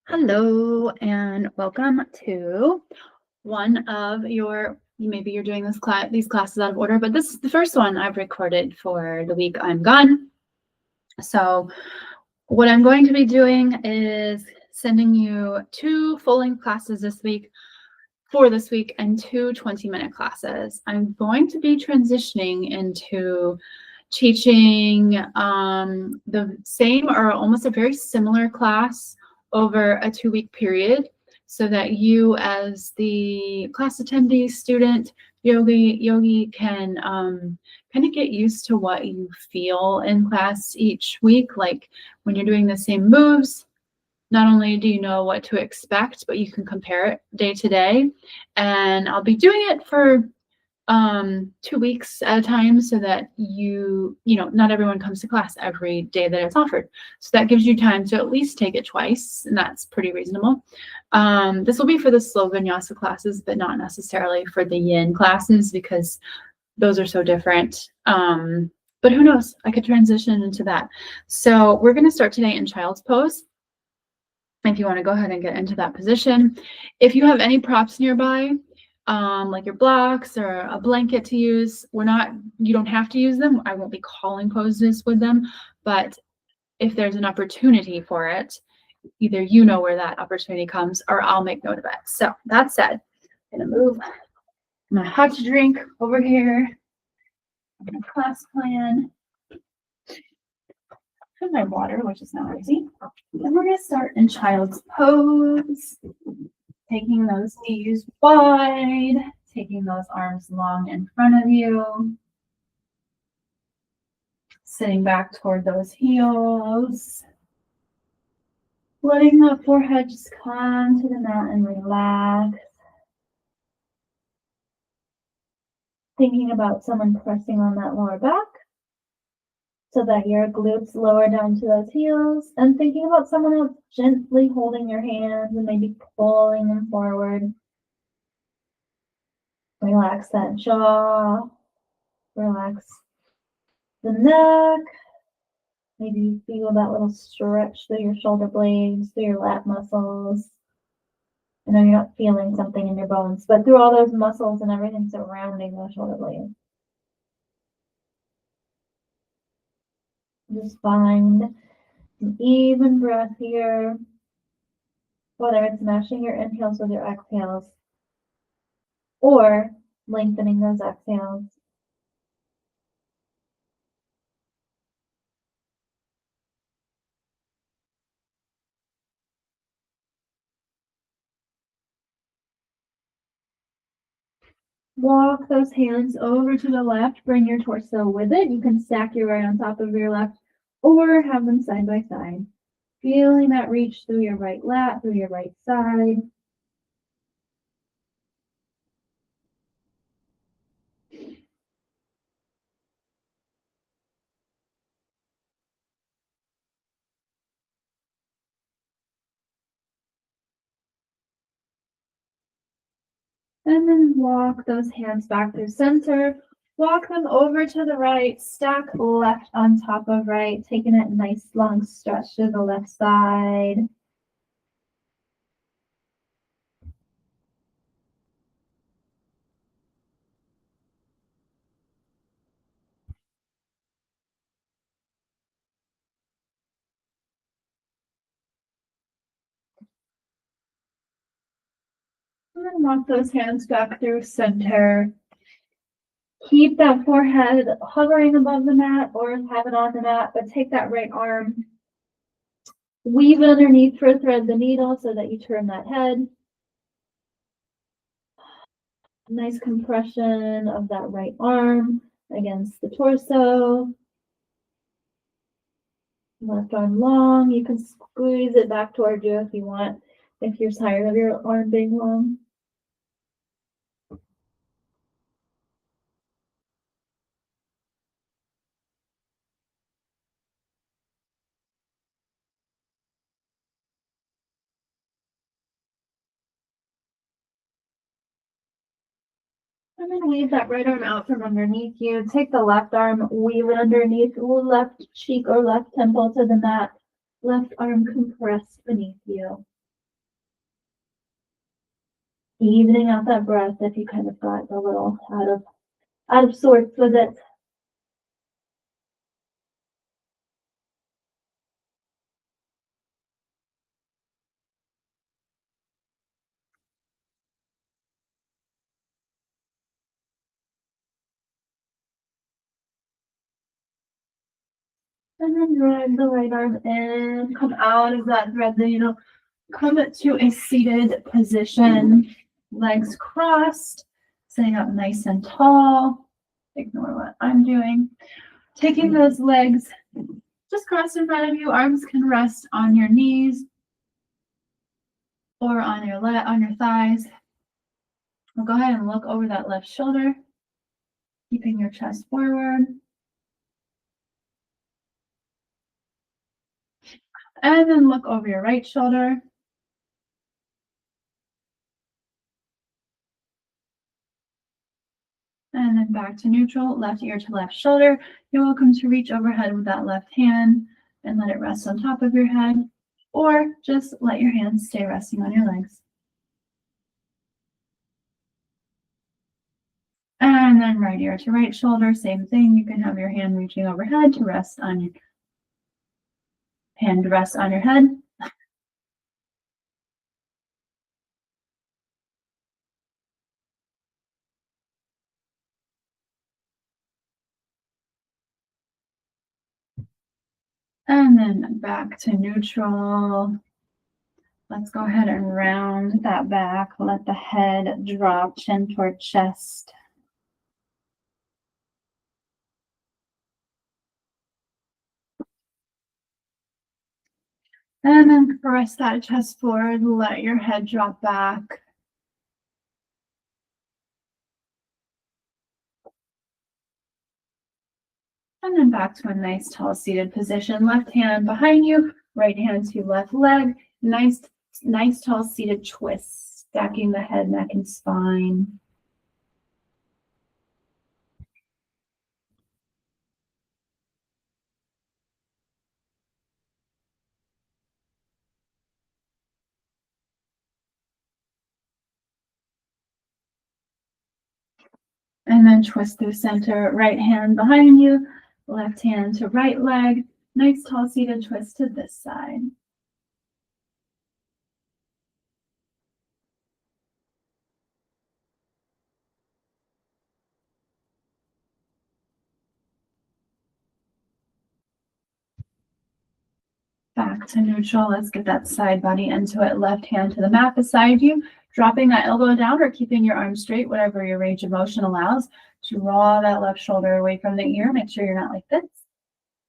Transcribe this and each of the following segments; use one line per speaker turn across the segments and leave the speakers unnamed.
Hello and welcome to one of your, maybe you're doing these classes out of order, but this is the first one I've recorded for the week I'm gone. So what I'm going to be doing is sending you 2 full-length classes this week and 2 20-minute classes. I'm going to be transitioning into teaching the same or almost a very similar class over a 2-week period so that you as the class attendee, student, yogi can kind of get used to what you feel in class each week. Like when you're doing the same moves, not only do you know what to expect, but you can compare it day to day. And I'll be doing it for 2 weeks at a time so that you know, not everyone comes to class every day that it's offered. So that gives you time to at least take it twice, and that's pretty reasonable. This will be for the slow vinyasa classes, but not necessarily for the yin classes because those are so different. But who knows? I could transition into that. So we're going to start today in child's pose. If you want to go ahead and get into that position. If you have any props nearby, like your blocks or a blanket to use, you don't have to use them. I won't be calling poses with them, but if there's an opportunity for it, either you know where that opportunity comes or I'll make note of it. So that said, I'm gonna move my hot drink over here. I'm gonna class plan. And my water, which is not easy. And we're gonna start in child's pose. Taking those knees wide, taking those arms long in front of you. Sitting back toward those heels. Letting that forehead just come to the mat and relax. Thinking about someone pressing on that lower back so that your glutes lower down to those heels, and thinking about someone else gently holding your hands and maybe pulling them forward. Relax that jaw, relax the neck. Maybe you feel that little stretch through your shoulder blades, through your lat muscles. I know you're not feeling something in your bones, but through all those muscles and everything surrounding those shoulder blades. Just find an even breath here, whether it's matching your inhales with your exhales or lengthening those exhales. Walk those hands over to the left, bring your torso with it. You can stack your right on top of your left or have them side by side. Feeling that reach through your right lat, through your right side. And then walk those hands back through center. Walk them over to the right, stack left on top of right, taking it nice long stretch to the left side. And then walk those hands back through center. Keep that forehead hovering above the mat or have it on the mat, but take that right arm, weave it underneath for thread the needle so that you turn that head. Nice compression of that right arm against the torso. Left arm long. You can squeeze it back toward you if you want, if you're tired of your arm being long. And then weave that right arm out from underneath you. Take the left arm, weave it underneath left cheek or left temple to the mat. Left arm compressed beneath you. evening out that breath if you kind of got a little out of sorts with it. And then drag the right arm in, come out of that thread, then come to a seated position, legs crossed, sitting up nice and tall. Ignore what I'm doing. Taking those legs just crossed in front of you, arms can rest on your knees or on your thighs. We'll go ahead and look over that left shoulder, keeping your chest forward. And then look over your right shoulder. And then back to neutral, left ear to left shoulder. You're welcome to reach overhead with that left hand and let it rest on top of your head, or just let your hands stay resting on your legs. And then right ear to right shoulder, same thing. You can have your hand reaching overhead to rest on your head. And then back to neutral. Let's go ahead and round that back. Let the head drop, chin toward chest. And then press that chest forward. Let your head drop back. And then back to a nice tall seated position. Left hand behind you, right hand to left leg. Nice tall seated twist, stacking the head, neck, and spine. And then twist through center, right hand behind you, left hand to right leg. Nice tall seated twist to this side. Back to neutral. Let's get that side body into it. Left hand to the mat beside you, dropping that elbow down or keeping your arm straight, whatever your range of motion allows. Draw that left shoulder away from the ear. Make sure you're not like this.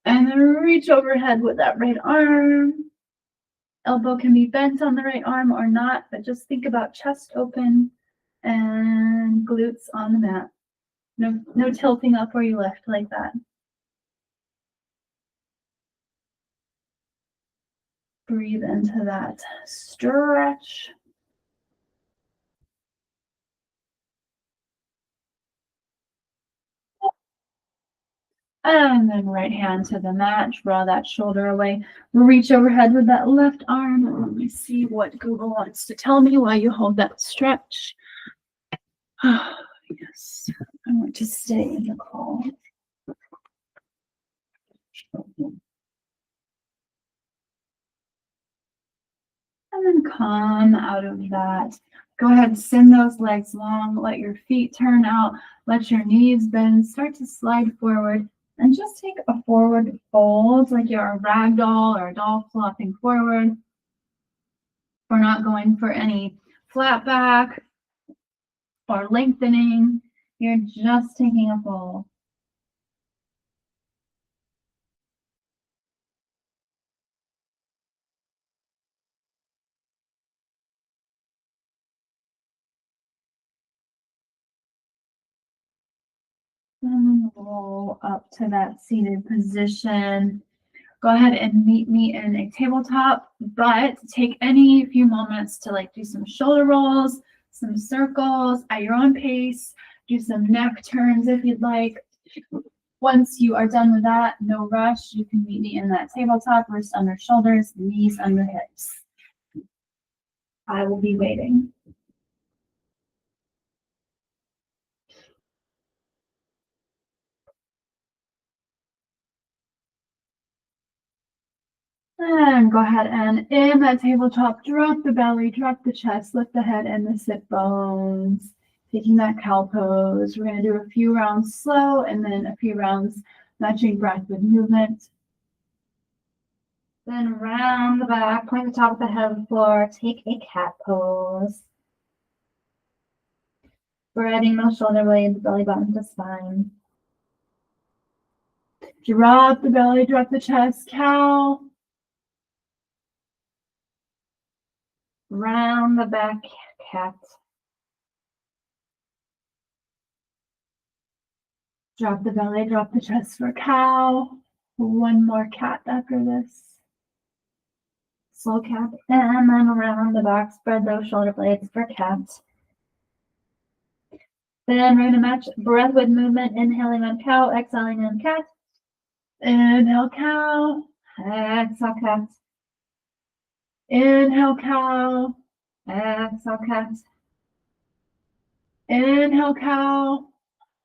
And then reach overhead with that right arm. Elbow can be bent on the right arm or not, but just think about chest open and glutes on the mat. No tilting up where you left like that. Breathe into that stretch. And then right hand to the mat, draw that shoulder away. Reach overhead with that left arm. Let me see what Google wants to tell me while you hold that stretch. Yes, I want to stay in the call. And then come out of that. Go ahead and send those legs long. Let your feet turn out. Let your knees bend. Start to slide forward. And just take a forward fold like you're a rag doll or a doll flopping forward. We're not going for any flat back or lengthening. You're just taking a fold. And then roll up to that seated position. Go ahead and meet me in a tabletop, but take any few moments to do some shoulder rolls, some circles at your own pace. Do some neck turns if you'd like. Once you are done with that, no rush. You can meet me in that tabletop, wrist under shoulders, knees under hips. I will be waiting. And go ahead and in that tabletop, drop the belly, drop the chest, lift the head and the sit bones. Taking that cow pose. We're going to do a few rounds slow and then a few rounds matching breath with movement. Then round the back, point the top of the head on the floor, take a cat pose. Spreading those shoulder blades, belly button to spine. Drop the belly, drop the chest, cow. Round the back, cat. Drop the belly, drop the chest for cow. One more cat after this. Slow cat, and then around the back, spread those shoulder blades for cat. Then we're going to match breath with movement, inhaling on cow, exhaling on cat. Inhale, cow. Exhale, cat. Inhale, cow. Exhale, cat. Inhale, cow.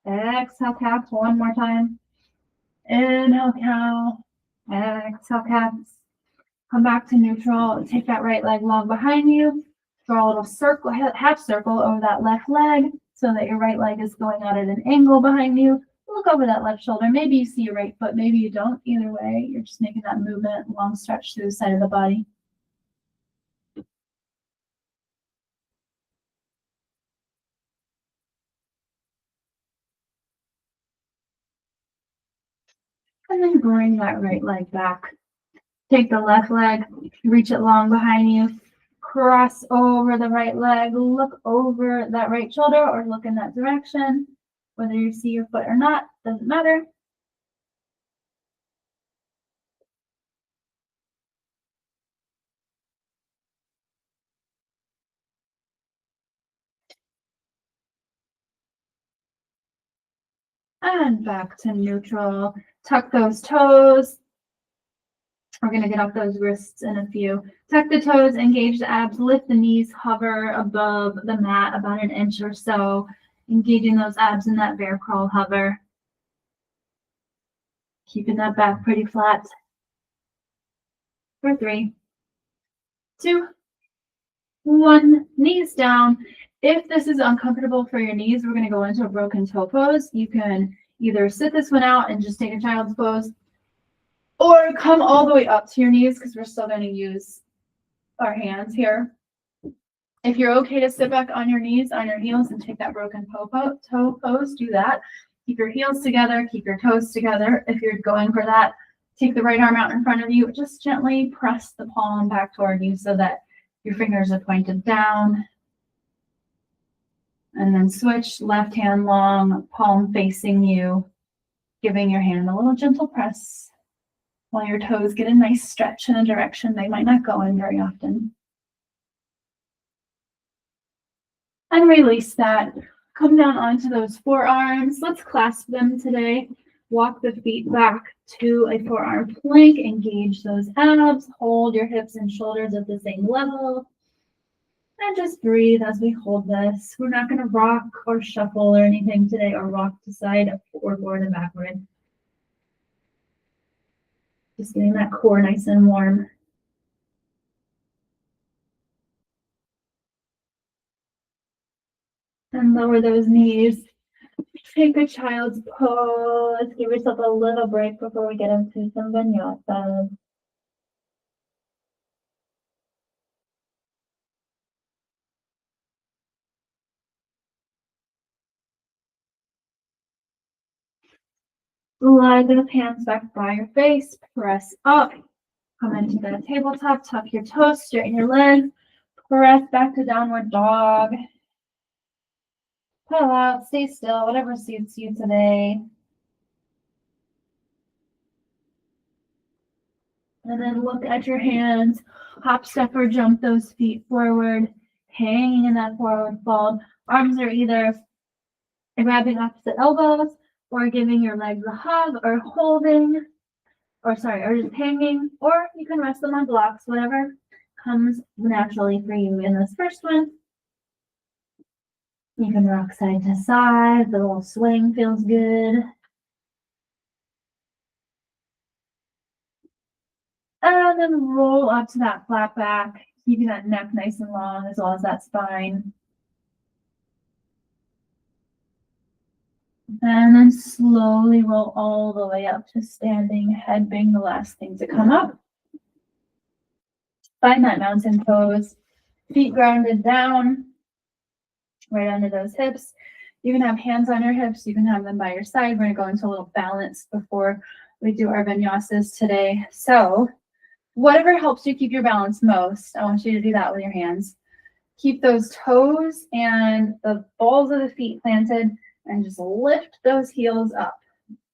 Exhale, cat. One more time. Inhale, cow. Exhale, cat. Come back to neutral. Take that right leg long behind you. Draw a little circle, half circle over that left leg so that your right leg is going out at an angle behind you. Look over that left shoulder. Maybe you see your right foot, maybe you don't. Either way, you're just making that movement, long stretch through the side of the body. And then bring that right leg back. Take the left leg, reach it long behind you, cross over the right leg, look over that right shoulder or look in that direction. Whether you see your foot or not, doesn't matter. And back to neutral. Tuck those toes. We're going to get off those wrists in a few. Tuck the toes, engage the abs, lift the knees, hover above the mat about an inch or so, engaging those abs in that bear crawl hover. Keeping that back pretty flat. For 3, 2, 1, knees down. If this is uncomfortable for your knees, we're going to go into a broken toe pose. You can either sit this one out and just take a child's pose, or come all the way up to your knees because we're still going to use our hands here. If you're okay to sit back on your knees, on your heels, and take that broken toe pose, do that. Keep your heels together, keep your toes together. If you're going for that, take the right arm out in front of you. Just gently press the palm back toward you so that your fingers are pointed down. And then switch, left hand long, palm facing you, giving your hand a little gentle press while your toes get a nice stretch in a direction they might not go in very often. And release that. Come down onto those forearms. Let's clasp them today. Walk the feet back to a forearm plank. Engage those abs. Hold your hips and shoulders at the same level. And just breathe as we hold this. We're not going to rock or shuffle or anything today, or rock to side or forward and backward. Just getting that core nice and warm. And lower those knees. Take a child's pose. Give yourself a little break before we get into some vinyasa. Slide those hands back by your face. Press up. Come into the tabletop. Tuck your toes. Straighten your legs. Press back to downward dog. Pull out. Stay still. Whatever suits you today. And then look at your hands. Hop, step, or jump those feet forward. Hanging in that forward fold. Arms are either grabbing opposite elbows or giving your legs a hug or holding, or just hanging, or you can rest them on blocks, whatever comes naturally for you in this first one. You can rock side to side. The little swing feels good. And then roll up to that flat back, keeping that neck nice and long as well as that spine. And then slowly roll all the way up to standing, head being the last thing to come up. Find that mountain pose, feet grounded down, right under those hips. You can have hands on your hips, you can have them by your side. We're gonna go into a little balance before we do our vinyasas today. So whatever helps you keep your balance most, I want you to do that with your hands. Keep those toes and the balls of the feet planted and just lift those heels up.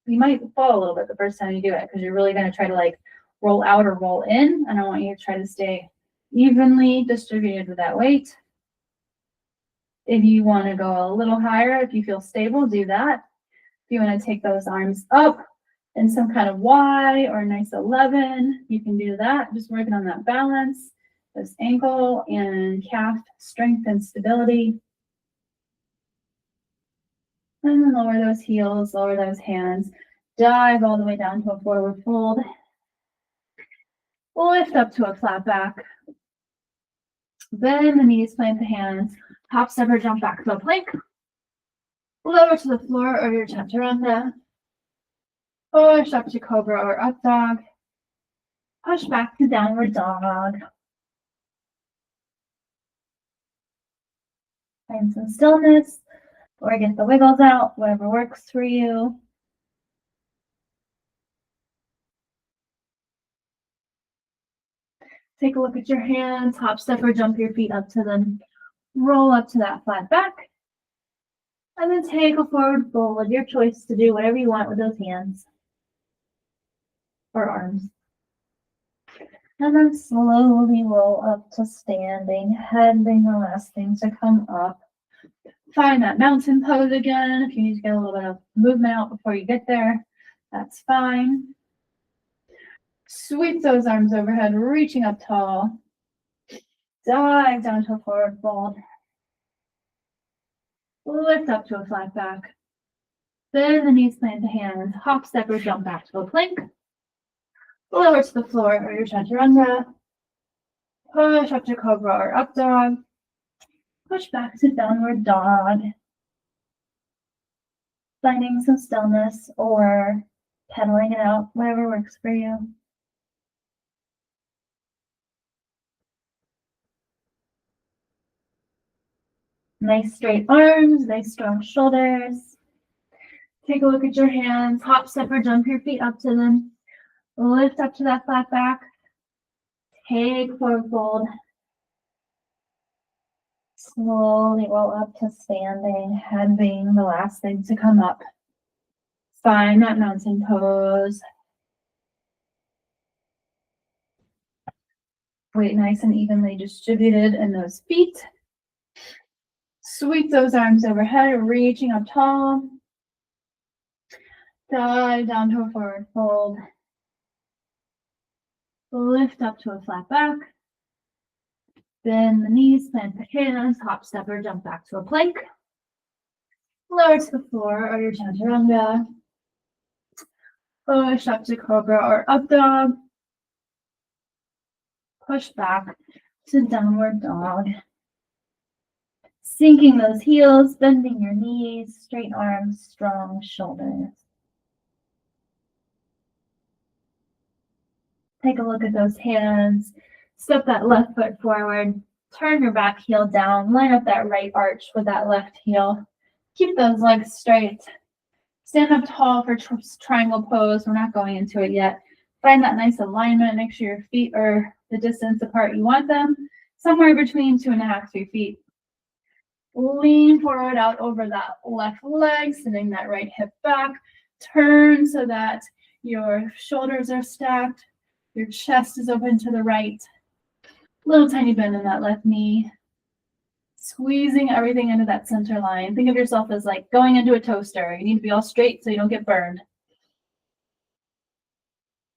You might fall a little bit the first time you do it because you're really going to try to like roll out or roll in. And I want you to try to stay evenly distributed with that weight. If you want to go a little higher, if you feel stable, do that. If you want to take those arms up in some kind of Y or a nice 11, you can do that. Just working on that balance, this ankle and calf strength and stability. And then lower those heels, lower those hands, dive all the way down to a forward fold. Lift up to a flat back. Bend the knees, plant the hands, hop, step, or jump back to a plank. Lower to the floor or your chaturanga. Push up to cobra or up dog. Push back to downward dog. Find some stillness or get the wiggles out, whatever works for you. Take a look at your hands, hop, step, or jump your feet up to them. Roll up to that flat back. And then take a forward fold, your choice to do whatever you want with those hands or arms. And then slowly roll up to standing, head being the last thing to come up. Find that mountain pose again. If you need to get a little bit of movement out before you get there, that's fine. Sweep those arms overhead, reaching up tall. Dive down to a forward fold. Lift up to a flat back. Bend the knees, plant the hands. Hop, step, or jump back to a plank. Lower to the floor or your chaturanga. Push up to cobra or up dog. Push back to downward dog. Finding some stillness or pedaling it out, whatever works for you. Nice straight arms, nice strong shoulders. Take a look at your hands. Hop, step, or jump your feet up to them. Lift up to that flat back. Take forward fold. Slowly roll up to standing, head being the last thing to come up. Find that mountain pose. Weight nice and evenly distributed in those feet. Sweep those arms overhead, reaching up tall. Dive down to a forward fold. Lift up to a flat back. Bend the knees, plant the hands, hop, step, or jump back to a plank. Lower to the floor or your chaturanga. Push up to cobra or up dog. Push back to downward dog. Sinking those heels, bending your knees, straight arms, strong shoulders. Take a look at those hands. Step that left foot forward. Turn your back heel down. Line up that right arch with that left heel. Keep those legs straight. Stand up tall for triangle pose. We're not going into it yet. Find that nice alignment. Make sure your feet are the distance apart you want them. Somewhere between 2.5 to 3 feet. Lean forward out over that left leg, sending that right hip back. Turn so that your shoulders are stacked. Your chest is open to the right. Little tiny bend in that left knee. Squeezing everything into that center line. Think of yourself as like going into a toaster. You need to be all straight so you don't get burned.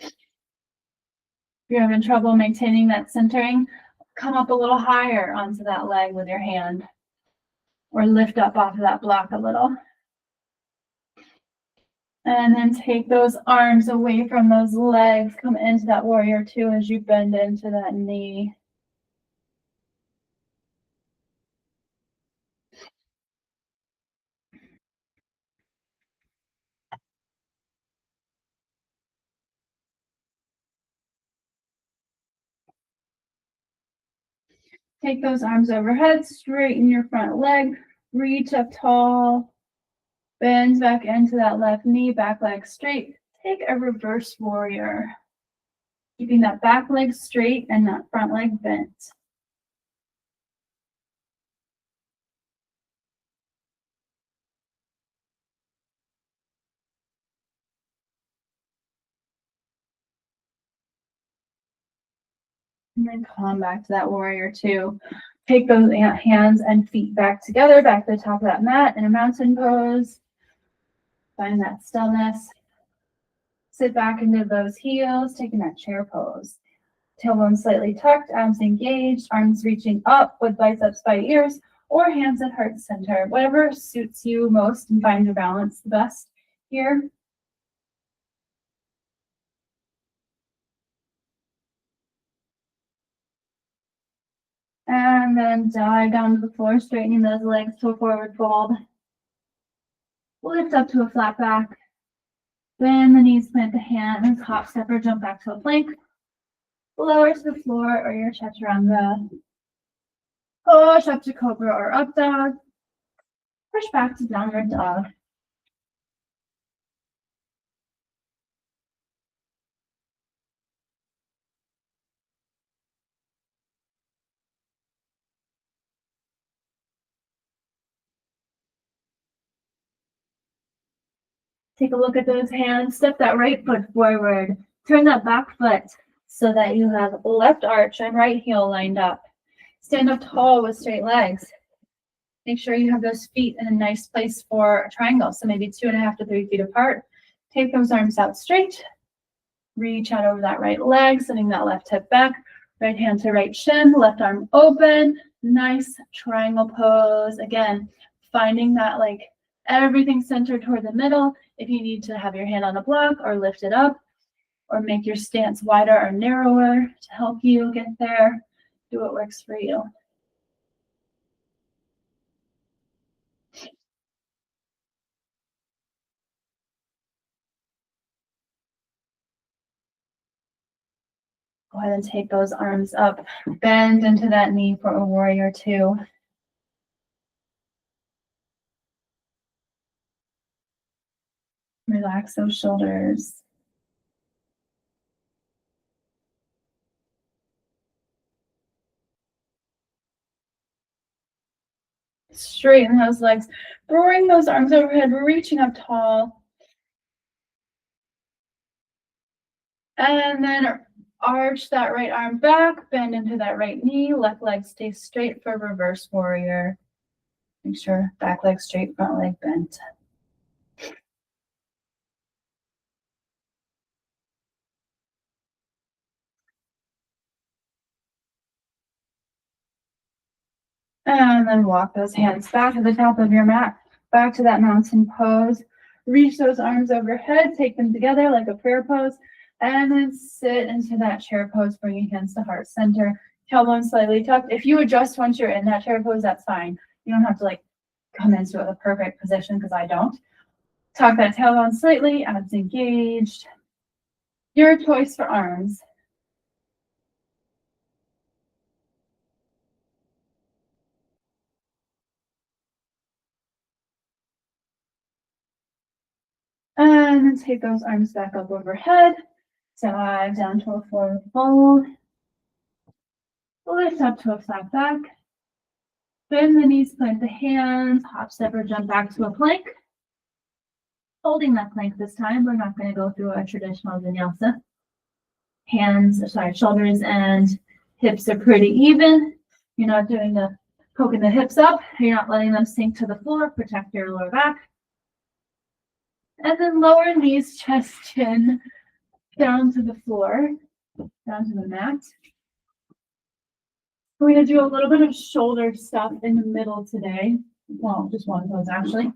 If you're having trouble maintaining that centering, come up a little higher onto that leg with your hand. Or lift up off of that block a little. And then take those arms away from those legs. Come into that warrior two as you bend into that knee. Take those arms overhead, straighten your front leg, reach up tall, bend back into that left knee, back leg straight. Take a reverse warrior, keeping that back leg straight and that front leg bent. And then come back to that warrior two. Take those hands and feet back together, back to the top of that mat in a mountain pose. Find that stillness. Sit back into those heels, taking that chair pose. Tailbone slightly tucked, abs engaged, arms reaching up with biceps by ears, or hands at heart center. Whatever suits you most and find your balance the best here. And then dive down to the floor, straightening those legs to a forward fold. Lift up to a flat back. Bend the knees, plant the hands, hop, step, or jump back to a plank. Lower to the floor or your chaturanga. Push up to cobra or up dog. Push back to downward dog. Take a look at those hands. Step that right foot forward. Turn that back foot so that you have left arch and right heel lined up. Stand up tall with straight legs. Make sure you have those feet in a nice place for a triangle. So maybe 2.5 to 3 feet apart. Take those arms out straight. Reach out over that right leg, sending that left hip back. Right hand to right shin, left arm open. Nice triangle pose. Again, finding that like everything centered toward the middle. If you need to have your hand on the block or lift it up or make your stance wider or narrower to help you get there, do what works for you. Go ahead and take those arms up, bend into that knee for a warrior two. Relax those shoulders. Straighten those legs. Bring those arms overhead, reaching up tall. And then arch that right arm back, bend into that right knee. Left leg stays straight for reverse warrior. Make sure back leg straight, front leg bent. And then walk those hands back to the top of your mat, back to that mountain pose. Reach those arms overhead, take them together like a prayer pose, and then sit into that chair pose, bringing hands to heart center, tailbone slightly tucked. If you adjust once you're in that chair pose, that's fine. You don't have to like come into a perfect position because I don't. Tuck that tailbone slightly, abs engaged. Your choice for arms. And then take those arms back up overhead. Dive down to a forward fold. Lift up to a flat back. Bend the knees, plant the hands, hop, step, or jump back to a plank. Holding that plank this time, we're not going to go through a traditional vinyasa. Shoulders and hips are pretty even. You're not doing the poking the hips up. You're not letting them sink to the floor. Protect your lower back. And then lower knees, chest, chin, down to the floor, down to the mat. We're going to do a little bit of shoulder stuff in the middle today. Well, just one of those actually.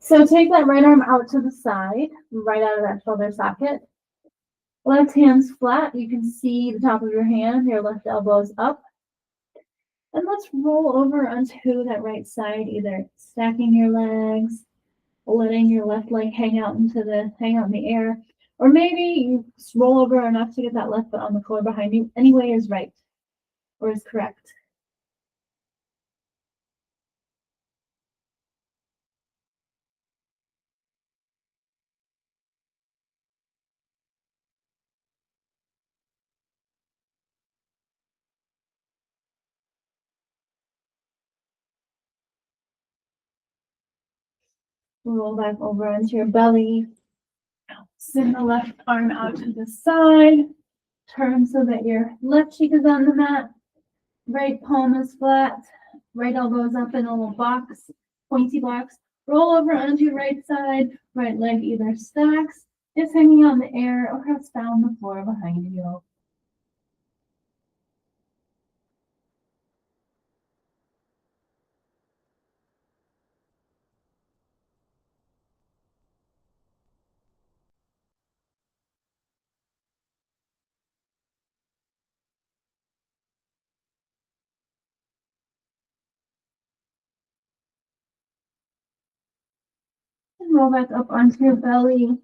So take that right arm out to the side, right out of that shoulder socket. Left hand's flat. You can see the top of your hand. Your left elbow's up. And let's roll over onto that right side, either stacking your legs, letting your left leg hang out in the air, or maybe you roll over enough to get that left foot on the floor behind you. Any way is right or is correct. Roll back over onto your belly. Send the left arm out to the side. Turn so that your left cheek is on the mat. Right palm is flat. Right elbow is up in a little box, pointy box. Roll over onto your right side. Right leg either stacks, is hanging out in the air, or has found the floor behind you. And roll back up onto your belly.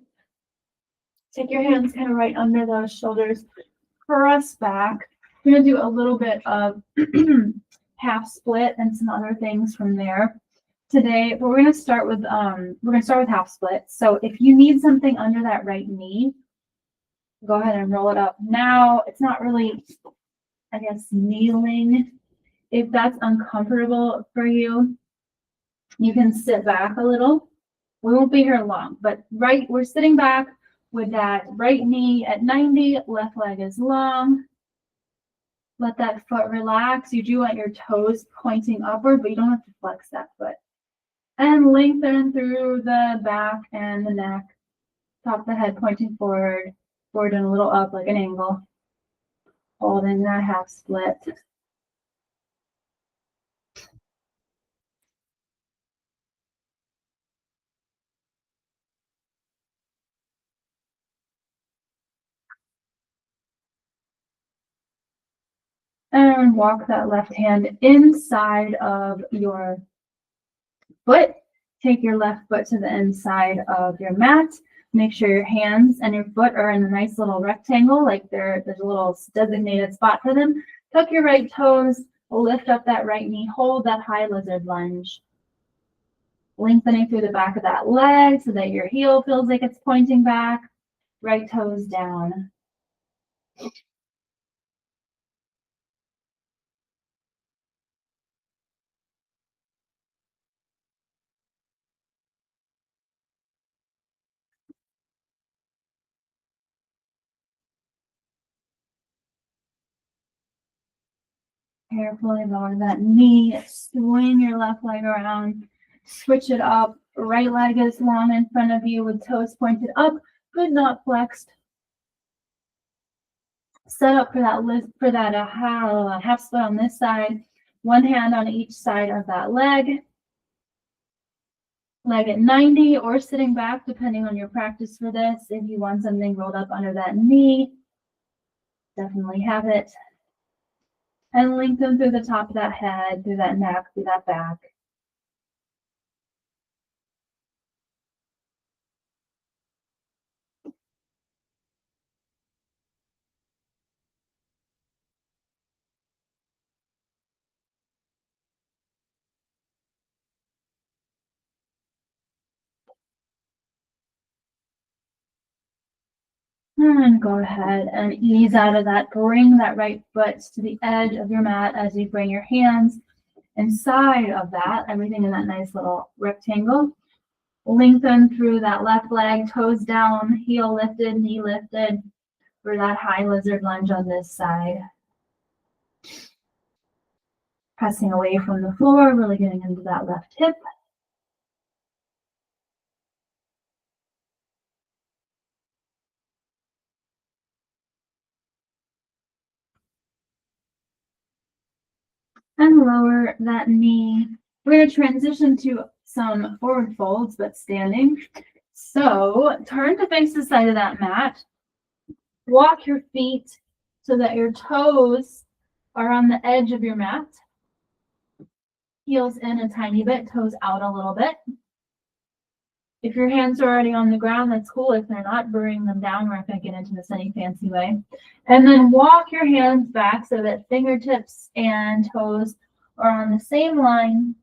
Take your hands kind of right under those shoulders. Press back. We're going to do a little bit of half split and some other things from there today, but we're going to start with half split. So if you need something under that right knee, go ahead and roll it up. Now it's not really, I guess, kneeling. If that's uncomfortable for you, you can sit back a little. We won't be here long, but we're sitting back with that right knee at 90, left leg is long. Let that foot relax. You do want your toes pointing upward, but you don't have to flex that foot. And lengthen through the back and the neck. Top of the head pointing forward and a little up like an angle. Holding that half split. And walk that left hand inside of your foot. Take your left foot to the inside of your mat. Make sure your hands and your foot are in a nice little rectangle, like there's a little designated spot for them. Tuck your right toes, lift up that right knee, hold that high lizard lunge. Lengthening through the back of that leg so that your heel feels like it's pointing back. Right toes down. Carefully lower that knee, swing your left leg around, switch it up. Right leg is long in front of you with toes pointed up, good not flexed. Set up for that half split on this side. One hand on each side of that leg. Leg at 90 or sitting back, depending on your practice for this. If you want something rolled up under that knee, definitely have it. And lengthen through the top of that head, through that neck, through that back. And go ahead and ease out of that. Bring that right foot to the edge of your mat as you bring your hands inside of that, everything in that nice little rectangle. Lengthen through that left leg, toes down, heel lifted, knee lifted for that high lizard lunge on this side. Pressing away from the floor, really getting into that left hip. And lower that knee. We're going to transition to some forward folds, but standing. So turn to face the side of that mat. Walk your feet so that your toes are on the edge of your mat. Heels in a tiny bit, toes out a little bit. If your hands are already on the ground, that's cool. If they're not, bring them down. We're not going to get into this any fancy way. And then walk your hands back so that fingertips and toes are on the same line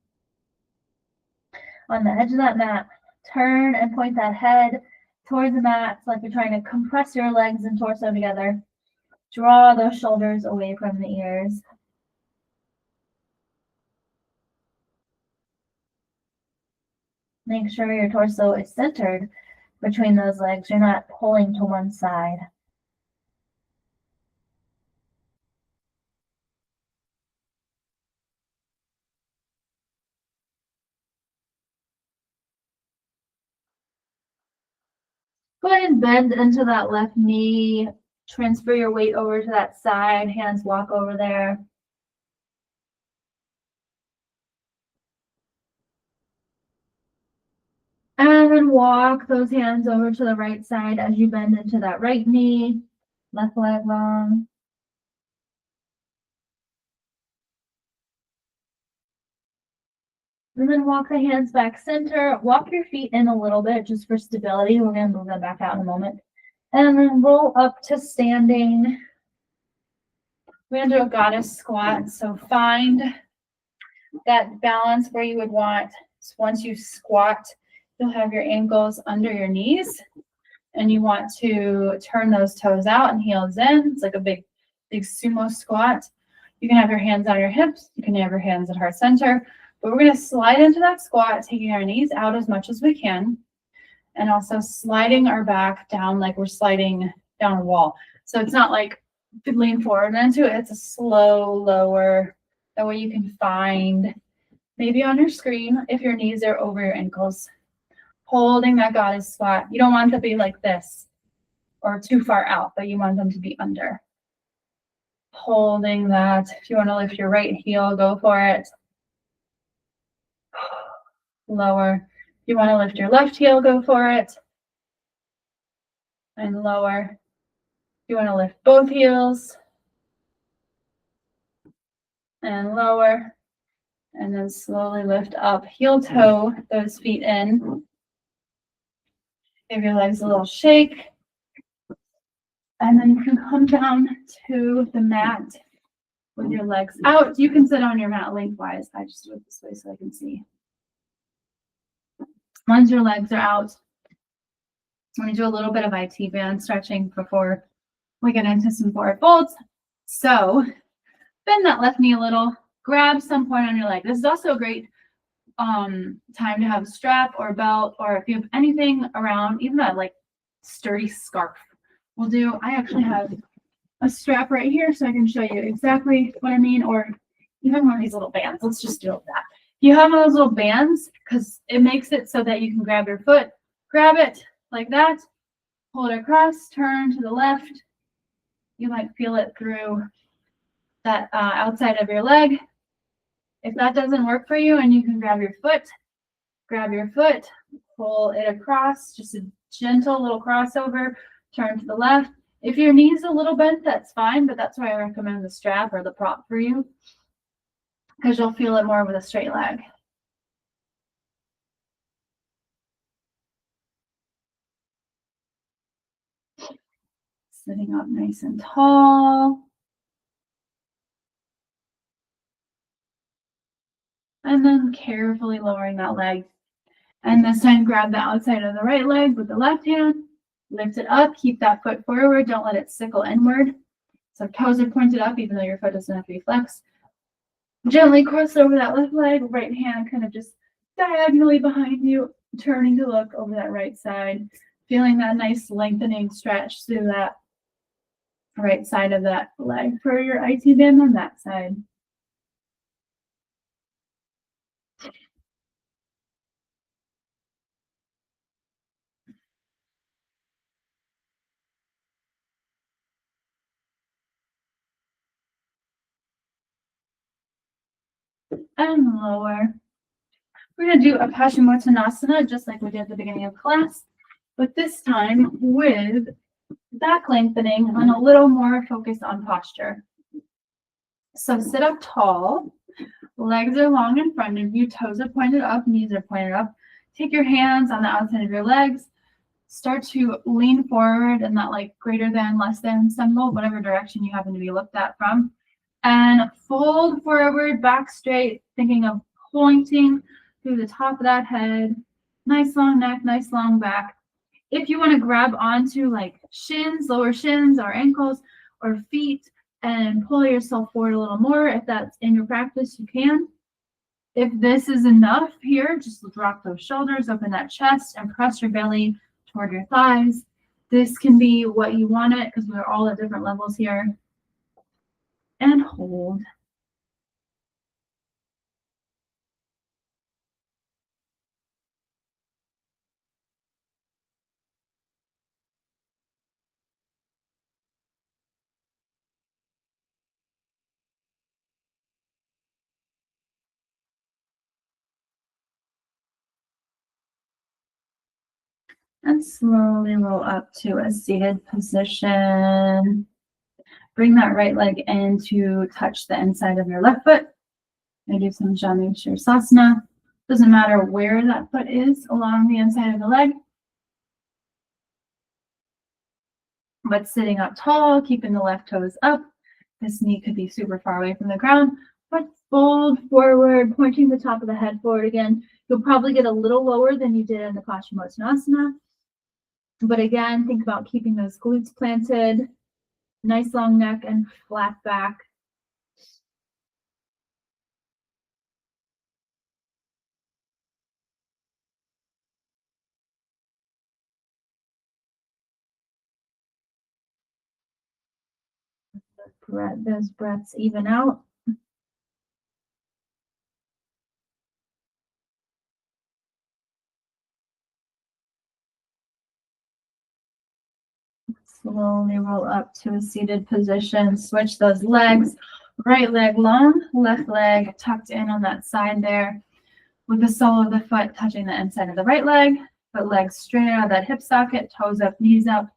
on the edge of that mat. Turn and point that head towards the mat. It's like you're trying to compress your legs and torso together. Draw those shoulders away from the ears. Make sure your torso is centered between those legs. You're not pulling to one side. Go ahead and bend into that left knee. Transfer your weight over to that side. Hands walk over there. And then walk those hands over to the right side as you bend into that right knee. Left leg long. And then walk the hands back center. Walk your feet in a little bit just for stability. We're going to move them back out in a moment. And then roll up to standing. We're going to do a goddess squat. So find that balance where you would want. So once you squat, you'll have your ankles under your knees. And you want to turn those toes out and heels in. It's like a big sumo squat. You can have your hands on your hips. You can have your hands at heart center. But we're going to slide into that squat, taking our knees out as much as we can. And also sliding our back down like we're sliding down a wall. So it's not like lean forward into it. It's a slow lower. That way you can find maybe on your screen if your knees are over your ankles. Holding that goddess squat. You don't want to be like this or too far out, but you want them to be under. Holding that. If you want to lift your right heel, go for it. Lower. If you want to lift your left heel, go for it. And lower. If you want to lift both heels. And lower. And then slowly lift up. Heel toe those feet in. Give your legs a little shake. And then you can come down to the mat with your legs out. You can sit on your mat lengthwise. I just do it this way so I can see. Once your legs are out, I'm going to do a little bit of IT band stretching before we get into some forward folds. So bend that left knee a little. Grab some point on your leg. This is also a great time to have a strap or a belt, or if you have anything around, even a like sturdy scarf will do. I actually have a strap right here so I can show you exactly what I mean, or even one of these little bands. Let's just do that. You have one of those little bands because it makes it so that you can grab your foot, grab it like that, pull it across, turn to the left. You might feel it through that outside of your leg. If that doesn't work for you and you can grab your foot, pull it across, just a gentle little crossover, turn to the left. If your knee's a little bent, that's fine, but that's why I recommend the strap or the prop for you, because you'll feel it more with a straight leg. Sitting up nice and tall. And then carefully lowering that leg. And this time grab the outside of the right leg with the left hand. Lift it up. Keep that foot forward. Don't let it sickle inward. So toes are pointed up even though your foot doesn't have to be flexed. Gently cross over that left leg. Right hand kind of just diagonally behind you. Turning to look over that right side. Feeling that nice lengthening stretch through that right side of that leg for your IT band on that side. And lower. We're going to do a Paschimottanasana just like we did at the beginning of class, but this time with back lengthening and a little more focus on posture. So sit up tall, legs are long in front of you, toes are pointed up, knees are pointed up. Take your hands on the outside of your legs, start to lean forward in that like greater than, less than symbol, whatever direction you happen to be looked at from, and fold forward, back straight, thinking of pointing through the top of that head. Nice long neck, nice long back. If you want to grab onto like shins, lower shins or ankles or feet and pull yourself forward a little more, if that's in your practice, you can. If this is enough here, just drop those shoulders, open that chest, and press your belly toward your thighs. This can be what you want it because we're all at different levels here. And hold. And slowly roll up to a seated position. Bring that right leg in to touch the inside of your left foot. I do some Janu Shirsasana. Doesn't matter where that foot is along the inside of the leg. But sitting up tall, keeping the left toes up. This knee could be super far away from the ground, but fold forward, pointing the top of the head forward again. You'll probably get a little lower than you did in the Paschimottanasana. But again, think about keeping those glutes planted, nice long neck and flat back. Those breaths even out. Slowly roll up to a seated position. Switch those legs. Right leg long, left leg tucked in on that side there, with the sole of the foot touching the inside of the right leg. But legs straight out of that hip socket, toes up, knees up.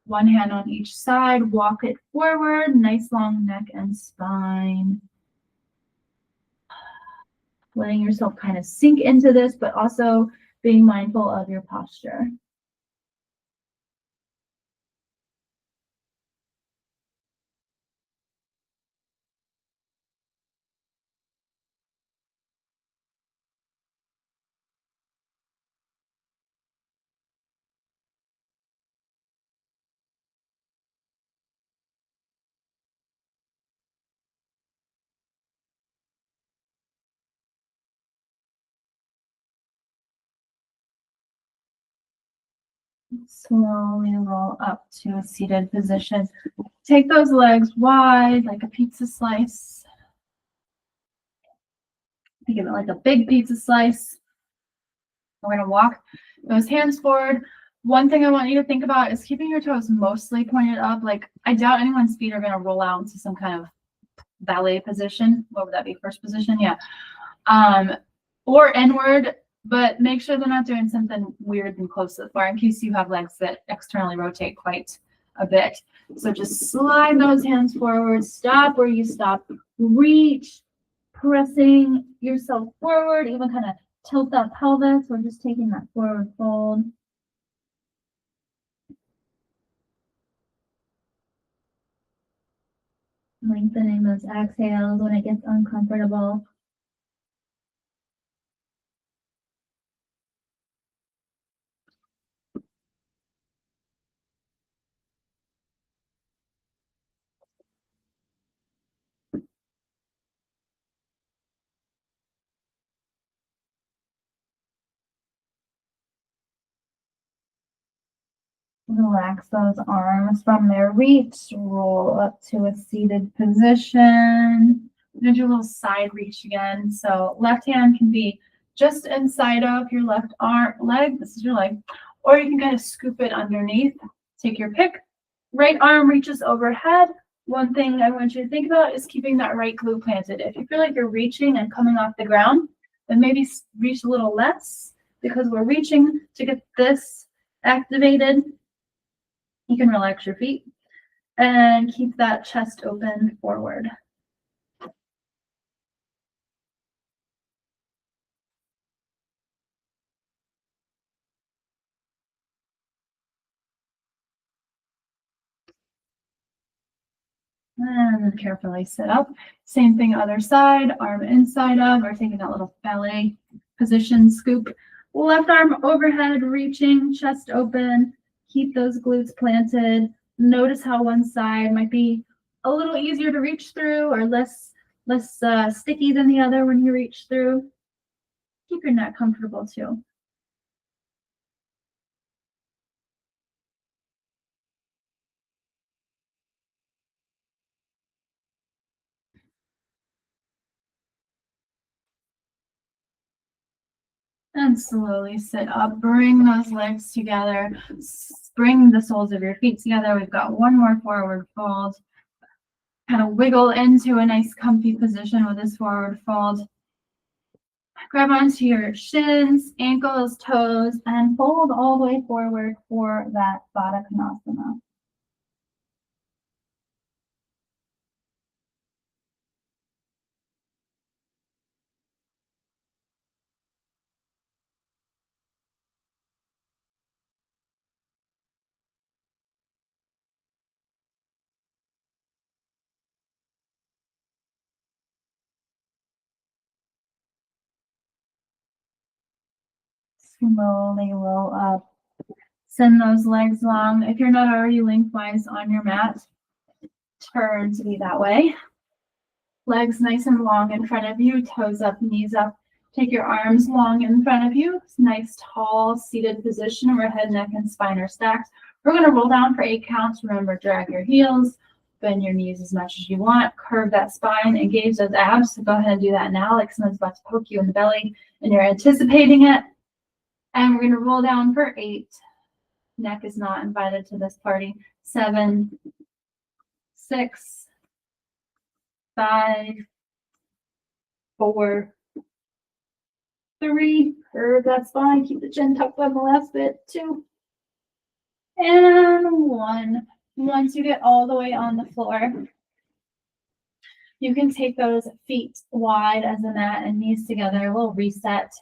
One hand on each side. Walk it forward. Nice long neck and spine. Letting yourself kind of sink into this, but also being mindful of your posture. Slowly roll up to a seated position. Take those legs wide like a pizza slice. Think of it like a big pizza slice. We're going to walk those hands forward. One thing I want you to think about is keeping your toes mostly pointed up. Like, I doubt anyone's feet are going to roll out into some kind of ballet position. What would that be? First position? Yeah. Or inward, but make sure they're not doing something weird and close to the floor in case you have legs that externally rotate quite a bit. So just slide those hands forward. Stop where you stop. Reach, pressing yourself forward. Even kind of tilt that pelvis. We're just taking that forward fold. Lengthening those exhales when it gets uncomfortable. Relax those arms from their reach. Roll up to a seated position. I'm going to do a little side reach again. So left hand can be just inside of your left arm, leg. This is your leg. Or you can kind of scoop it underneath. Take your pick. Right arm reaches overhead. One thing I want you to think about is keeping that right glute planted. If you feel like you're reaching and coming off the ground, and maybe reach a little less because we're reaching to get this activated. You can relax your feet and keep that chest open forward. And carefully sit up. Same thing other side, arm inside of, or taking that little ballet position, scoop. Left arm overhead, reaching, chest open. Keep those glutes planted. Notice how one side might be a little easier to reach through or less sticky than the other when you reach through. Keep your neck comfortable too. And slowly sit up. Bring those legs together. Bring the soles of your feet together. We've got one more forward fold. Kind of wiggle into a nice comfy position with this forward fold. Grab onto your shins, ankles, toes, and fold all the way forward for that Baddha Konasana. Slowly roll up. Send those legs long. If you're not already lengthwise on your mat, turn to be that way. Legs nice and long in front of you, toes up, knees up. Take your arms long in front of you. Nice, tall, seated position where head, neck, and spine are stacked. We're going to roll down for 8 counts. Remember, drag your heels, bend your knees as much as you want, curve that spine, engage those abs. So go ahead and do that now, like someone's about to poke you in the belly and you're anticipating it. And we're going to roll down for 8. Neck is not invited to this party. 7, 6, 5, 4, 3, curve that spine, keep the chin tucked on the last bit, 2, and 1. Once you get all the way on the floor, you can take those feet wide as a mat and knees together. We'll reset.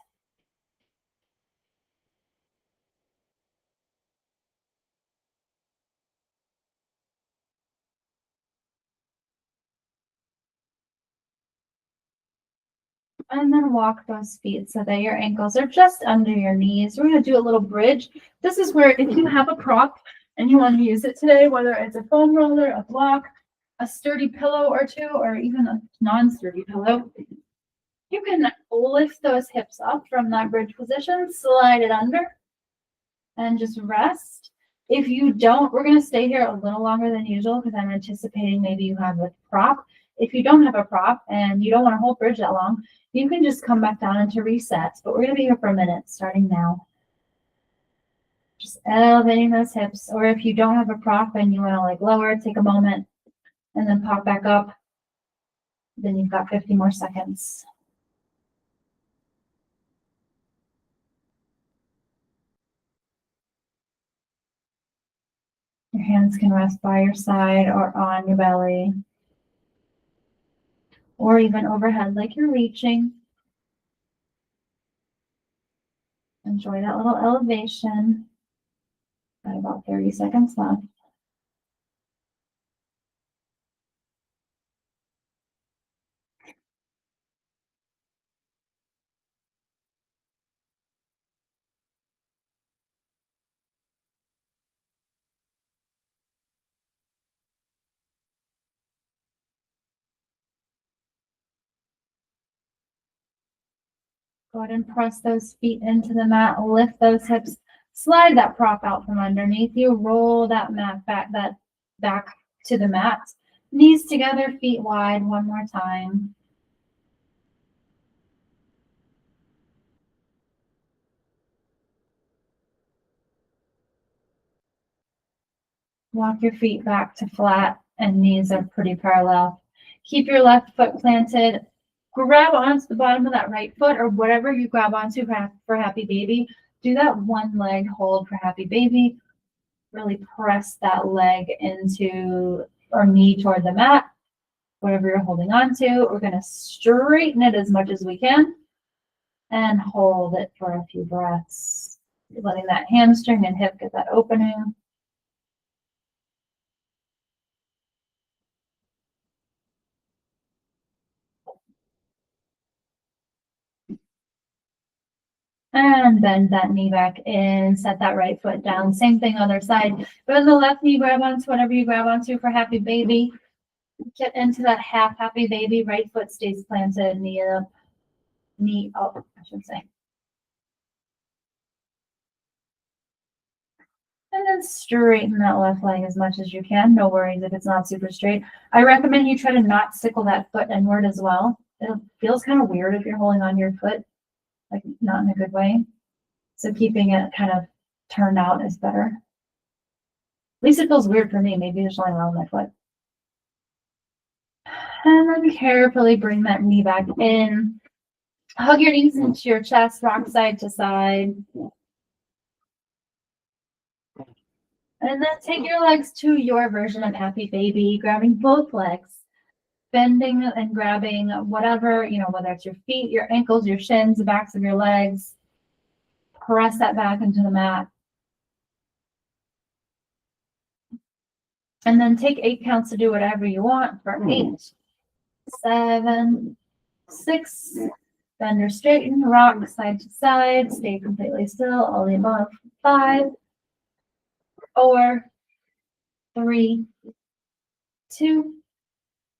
And then walk those feet so that your ankles are just under your knees. We're going to do a little bridge. This is where if you have a prop and you want to use it today, whether it's a foam roller, a block, a sturdy pillow or two, or even a non-sturdy pillow, you can lift those hips up from that bridge position, slide it under, and just rest. If you don't, we're going to stay here a little longer than usual because I'm anticipating maybe you have a prop. If you don't have a prop and you don't want to hold bridge that long, you can just come back down into resets. But we're going to be here for a minute, starting now. Just elevating those hips. Or if you don't have a prop and you want to like lower, take a moment and then pop back up. Then you've got 50 more seconds. Your hands can rest by your side or on your belly. Or even overhead like you're reaching. Enjoy that little elevation. Got about 30 seconds left. Go ahead and press those feet into the mat. Lift those hips. Slide that prop out from underneath you. Roll that mat back to the mat. Knees together, feet wide. One more time. Walk your feet back to flat and knees are pretty parallel. Keep your left foot planted grab onto the bottom of that right foot or whatever you grab onto for happy baby. Do that one leg hold for happy baby. Really press that leg into or knee toward the mat, whatever you're holding on to. We're going to straighten it as much as we can and hold it for a few breaths, letting that hamstring and hip get that opening. And bend that knee back in, set that right foot down. Same thing, other side. Bend the left knee, grab onto whatever you grab onto for happy baby. Get into that half happy baby. Right foot stays planted, knee up, I should say. And then straighten that left leg as much as you can. No worries if it's not super straight. I recommend you try to not sickle that foot inward as well. It feels kind of weird if you're holding on your foot, like not in a good way. So keeping it kind of turned out is better. At least it feels weird for me. Maybe there's something wrong with my foot. And then carefully bring that knee back in. Hug your knees into your chest, rock side to side. And then take your legs to your version of happy baby, grabbing both legs, bending and grabbing whatever, whether it's your feet, your ankles, your shins, the backs of your legs. Press that back into the mat. And then take 8 counts to do whatever you want for 8, 7, 6, bend or straighten, rock side to side, stay completely still, all the above. 5, 4, 3, 2,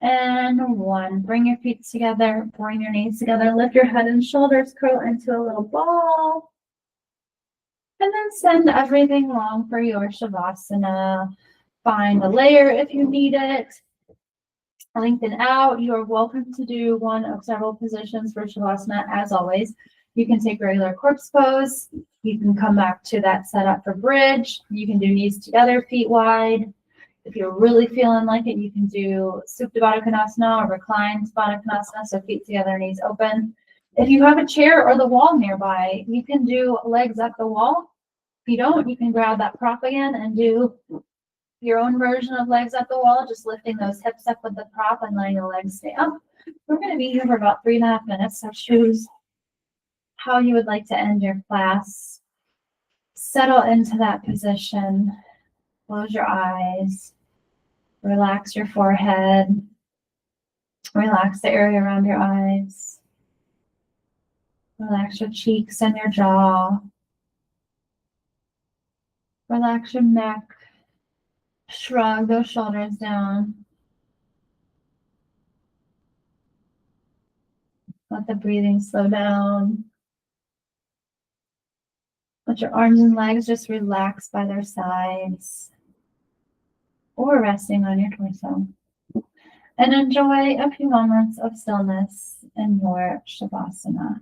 and 1. Bring your feet together, bring your knees together, lift your head and shoulders, curl into a little ball. And then send everything long for your Shavasana. Find a layer if you need it. Lengthen out. You are welcome to do one of several positions for Shavasana, as always. You can take regular corpse pose. You can come back to that setup for bridge. You can do knees together, feet wide. If you're really feeling like it, you can do Supta Baddha Konasana or reclined Baddha Konasana, so feet together, knees open. If you have a chair or the wall nearby, you can do legs up the wall. If you don't, you can grab that prop again and do your own version of legs up the wall, just lifting those hips up with the prop and letting the legs stay up. We're going to be here for about 3.5 minutes, so choose how you would like to end your class. Settle into that position. Close your eyes. Relax your forehead. Relax the area around your eyes. Relax your cheeks and your jaw. Relax your neck. Shrug those shoulders down. Let the breathing slow down. Let your arms and legs just relax by their sides or resting on your torso. And enjoy a few moments of stillness in your Shavasana.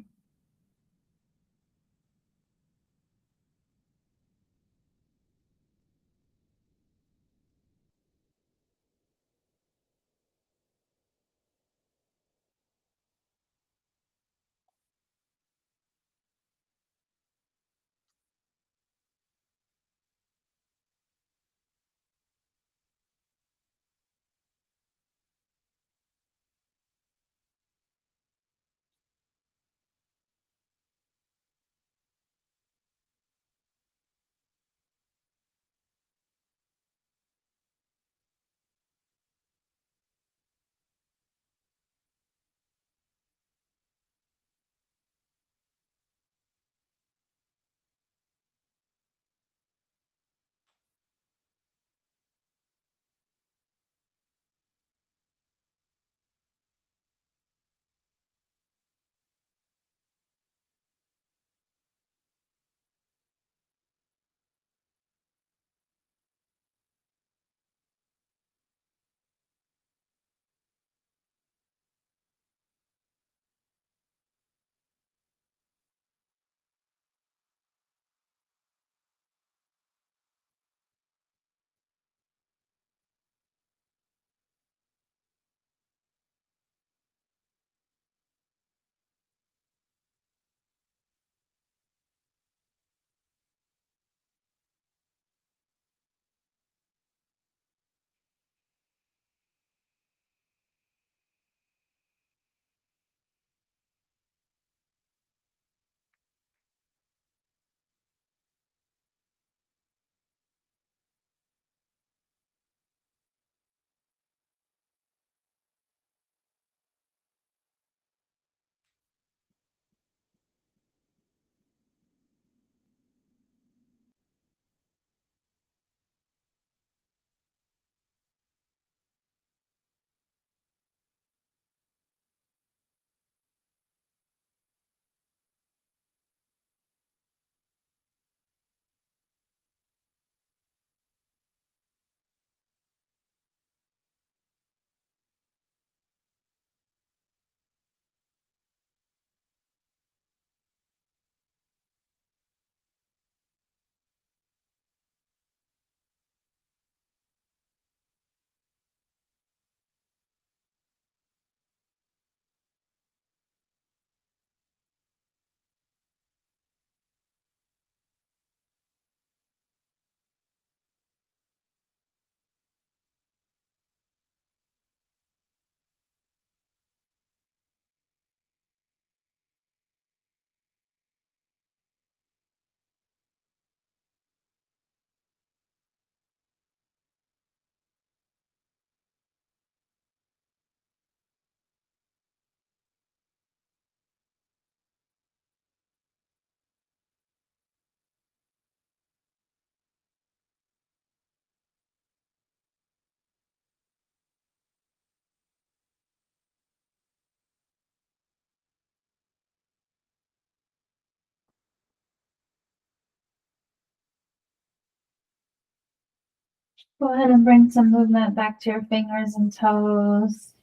Go ahead and bring some movement back to your fingers and toes.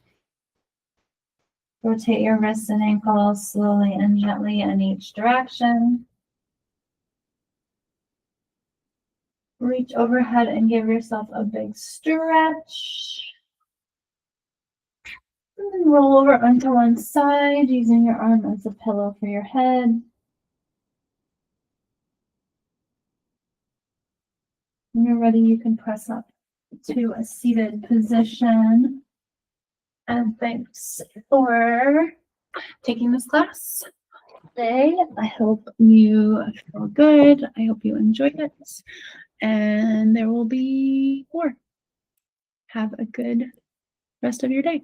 Rotate your wrists and ankles slowly and gently in each direction. Reach overhead and give yourself a big stretch. And then roll over onto one side, using your arm as a pillow for your head. When you're ready, you can press up to a seated position. And thanks for taking this class today. I hope you feel good. I hope you enjoyed it. And there will be more. Have a good rest of your day.